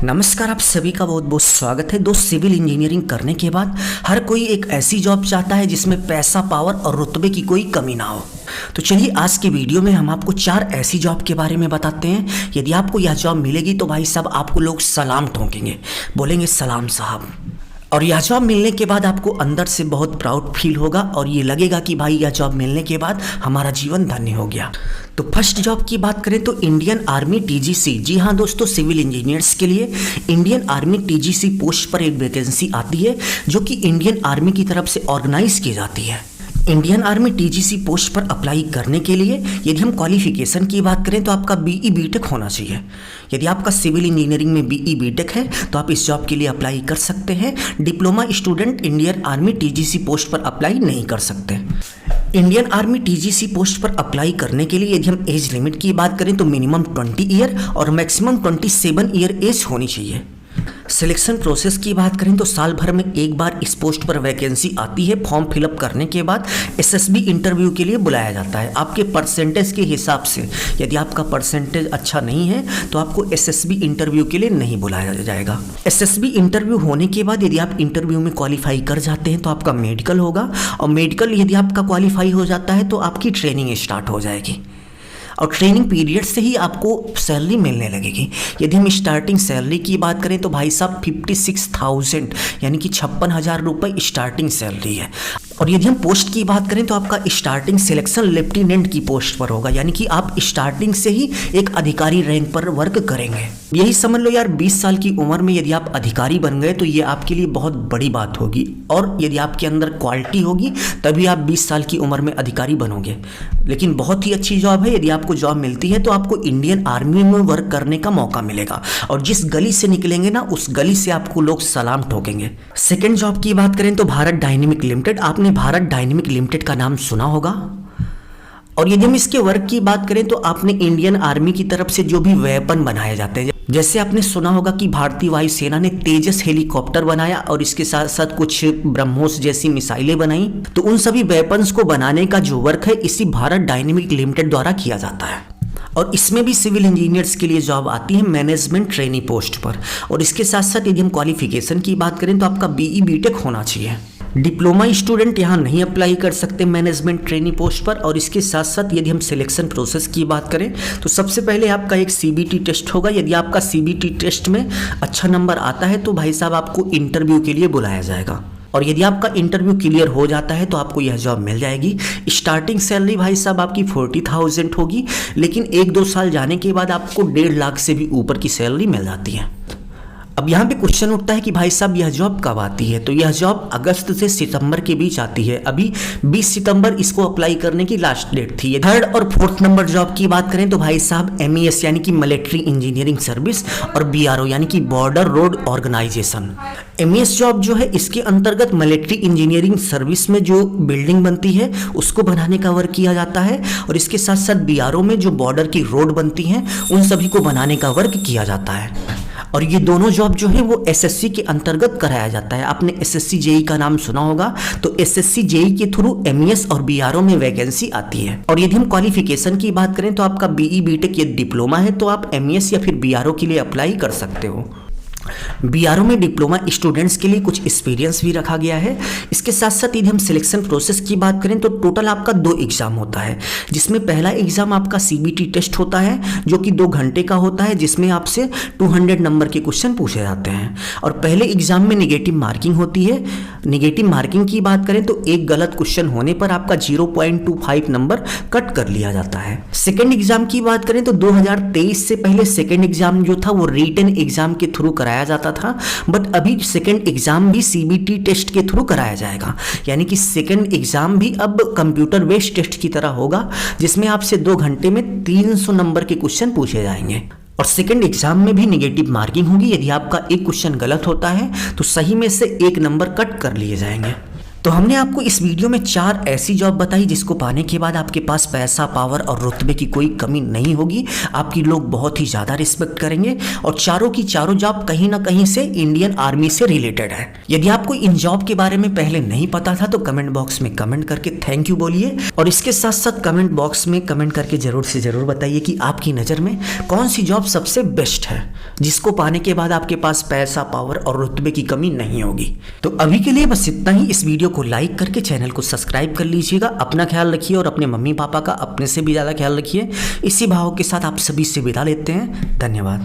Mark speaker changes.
Speaker 1: नमस्कार, आप सभी का बहुत बहुत स्वागत है। दोस्त, सिविल इंजीनियरिंग करने के बाद हर कोई एक ऐसी जॉब चाहता है जिसमें पैसा, पावर और रुतबे की कोई कमी ना हो। तो चलिए आज के वीडियो में हम आपको 4 ऐसी जॉब के बारे में बताते हैं। यदि आपको यह जॉब मिलेगी तो भाई साहब आपको लोग सलाम ठोकेंगे, बोलेंगे सलाम साहब। और यह जॉब मिलने के बाद आपको अंदर से बहुत प्राउड फील होगा और ये लगेगा कि भाई यह जॉब मिलने के बाद हमारा जीवन धन्य हो गया। तो फर्स्ट जॉब की बात करें तो इंडियन आर्मी टीजीसी। जी हाँ दोस्तों, सिविल इंजीनियर्स के लिए इंडियन आर्मी टीजीसी पोस्ट पर एक वैकेंसी आती है जो कि इंडियन आर्मी की तरफ से ऑर्गेनाइज की जाती है। इंडियन आर्मी टीजीसी पोस्ट पर अप्लाई करने के लिए यदि हम क्वालिफिकेशन की बात करें तो आपका बीई बीटेक होना चाहिए। यदि आपका सिविल इंजीनियरिंग में बीई बीटेक है तो आप इस जॉब के लिए अप्लाई कर सकते हैं। Diploma student Indian army TGC post पर अप्लाई नहीं कर सकते। इंडियन आर्मी टीजीसी पोस्ट पर अप्लाई करने के लिए यदि हम एज लिमिट की बात करें तो मिनिमम 20 ईयर और मैक्सिमम 27 ईयर एज होनी चाहिए। सिलेक्शन प्रोसेस की बात करें तो साल भर में एक बार इस पोस्ट पर वैकेंसी आती है। फॉर्म फिलअप करने के बाद एसएसबी इंटरव्यू के लिए बुलाया जाता है। आपके परसेंटेज के हिसाब से यदि आपका परसेंटेज अच्छा नहीं है तो आपको एसएसबी इंटरव्यू के लिए नहीं बुलाया जाएगा। एसएसबी इंटरव्यू होने के बाद यदि आप इंटरव्यू में क्वालिफाई कर जाते हैं तो आपका मेडिकल होगा और मेडिकल यदि आपका क्वालिफाई हो जाता है तो आपकी ट्रेनिंग स्टार्ट हो जाएगी और ट्रेनिंग पीरियड से ही आपको सैलरी मिलने लगेगी। यदि हम स्टार्टिंग सैलरी की बात करें तो भाई साहब 56,000 यानी कि 56,000 रुपये स्टार्टिंग सैलरी है। और यदि हम पोस्ट की बात करें तो आपका स्टार्टिंग सिलेक्शन लेफ्टिनेंट की पोस्ट पर होगा, यानी कि आप स्टार्टिंग से ही एक अधिकारी रैंक पर वर्क करेंगे। यही समझ लो यार, 20 साल की उम्र में यदि आप अधिकारी बन गए तो ये आपके लिए बहुत बड़ी बात होगी। और यदि आपके अंदर क्वालिटी होगी तभी आप 20 साल की उम्र में अधिकारी बनोगे। लेकिन बहुत ही अच्छी जॉब है। यदि आपको जॉब मिलती है तो आपको इंडियन आर्मी में वर्क करने का मौका मिलेगा और जिस गली से निकलेंगे ना उस गली से आपको लोग सलाम ठोकेंगे। सेकेंड जॉब की बात करें तो भारत डायनेमिक लिमिटेड। आपने भारत डायनेमिक लिमिटेड का नाम सुना होगा। और यदि हम इसके वर्क की बात करें तो आपने इंडियन आर्मी की तरफ से जो भी वेपन बनाए जाते हैं, जैसे आपने सुना होगा कि भारतीय वायुसेना ने तेजस हेलीकॉप्टर बनाया और इसके साथ साथ कुछ ब्रह्मोस जैसी मिसाइलें बनाई, तो उन सभी वेपन्स को बनाने का जो वर्क है इसी भारत डायनेमिक लिमिटेड द्वारा किया जाता है। और इसमें भी सिविल इंजीनियर्स के लिए जॉब आती है मैनेजमेंट ट्रेनी पोस्ट पर। और इसके साथ साथ यदि हम क्वालिफिकेशन की बात करें तो आपका बीई बीटेक होना चाहिए। डिप्लोमा स्टूडेंट यहाँ नहीं अप्लाई कर सकते मैनेजमेंट ट्रेनी पोस्ट पर। और इसके साथ साथ यदि हम सिलेक्शन प्रोसेस की बात करें तो सबसे पहले आपका एक सीबीटी टेस्ट होगा। यदि आपका सीबीटी टेस्ट में अच्छा नंबर आता है तो भाई साहब आपको इंटरव्यू के लिए बुलाया जाएगा। और यदि आपका इंटरव्यू क्लियर हो जाता है तो आपको यह जॉब मिल जाएगी। स्टार्टिंग सैलरी भाई साहब आपकी 40,000 होगी, लेकिन 1-2 साल जाने के बाद आपको 1.5 लाख से भी ऊपर की सैलरी मिल जाती है। अब यहाँ पे क्वेश्चन उठता है कि भाई साहब यह जॉब कब आती है, तो यह जॉब अगस्त से सितंबर के बीच आती है। अभी 20 सितंबर इसको अप्लाई करने की लास्ट डेट थी। थर्ड और फोर्थ नंबर जॉब की बात करें तो भाई साहब MES यानी कि मिलिट्री इंजीनियरिंग सर्विस और BRO यानी कि border road organisation. MES job जो है इसके अंतर्गत मिलिट्री इंजीनियरिंग सर्विस में जो बिल्डिंग बनती है उसको बनाने का वर्क किया जाता है और इसके साथ साथ BRO में जो बॉर्डर की रोड बनती हैं उन सभी को बनाने का वर्क किया जाता है। और ये दोनों जॉब जो है वो SSC के अंतर्गत कराया जाता है। आपने SSC JEE का नाम सुना होगा, तो SSC JEE के थ्रू MES और BRO में वैकेंसी आती है। और यदि हम क्वालिफिकेशन की बात करें तो आपका BE BTech यदि डिप्लोमा है तो आप MES या फिर BRO के लिए अप्लाई कर सकते हो। BRO में डिप्लोमा स्टूडेंट्स के लिए कुछ एक्सपीरियंस भी रखा गया है। इसके साथ साथ यदि हम सिलेक्शन प्रोसेस की बात करें तो टोटल आपका 2 एग्जाम होता है, जिसमें पहला एग्जाम आपका CBT टेस्ट होता है जो कि 2 घंटे का होता है, जिसमें आपसे 200 नंबर के क्वेश्चन पूछे जाते हैं। और पहले एग्जाम में निगेटिव मार्किंग होती है। निगेटिव मार्किंग की बात करें तो एक गलत क्वेश्चन होने पर आपका 0.25 नंबर कट कर लिया जाता है। सेकेंड एग्जाम की बात करें तो 2023 से पहले सेकेंड एग्जाम जो था वो रिटन एग्जाम के थ्रू कराया जाता था, बट अभी सेकंड एग्जाम भी CBT टेस्ट के थ्रू कराया जाएगा। यानी कि सेकंड एग्जाम भी अब कंप्यूटर बेस्ड टेस्ट की तरह होगा, जिसमें आपसे 2 घंटे में 300 नंबर के क्वेश्चन पूछे जाएंगे। और सेकंड एग्जाम में भी निगेटिव मार्किंग होगी। यदि आपका एक क्वेश्चन गलत होता है तो सही में से 1 नंबर कट कर लिए जाएंगे। तो तो हमने आपको इस वीडियो में 4 ऐसी जॉब बताई जिसको पाने के बाद आपके पास पैसा, पावर और रुतबे की कोई कमी नहीं होगी, आपकी लोग बहुत ही ज़्यादा रिस्पेक्ट करेंगे और चारों की चारों जॉब कहीं ना कहीं से इंडियन आर्मी से रिलेटेड है। यदि आपको इन जॉब के बारे में पहले नहीं पता था तो कमेंट बॉक्स में कमेंट करके थैंक यू बोलिए और इसके साथ साथ कमेंट बॉक्स में कमेंट करके जरूर से जरूर बताइए कि आपकी नज़र में कौन सी जॉब सबसे बेस्ट है जिसको पाने के बाद आपके पास पैसा, पावर और रुतबे की कमी नहीं होगी। तो अभी के लिए बस इतना ही। इस वीडियो को लाइक करके चैनल को सब्सक्राइब कर लीजिएगा। अपना ख्याल रखिए और अपने मम्मी पापा का अपने से भी ज़्यादा ख्याल रखिए। इसी भाव के साथ आप सभी से विदा लेते हैं। धन्यवाद।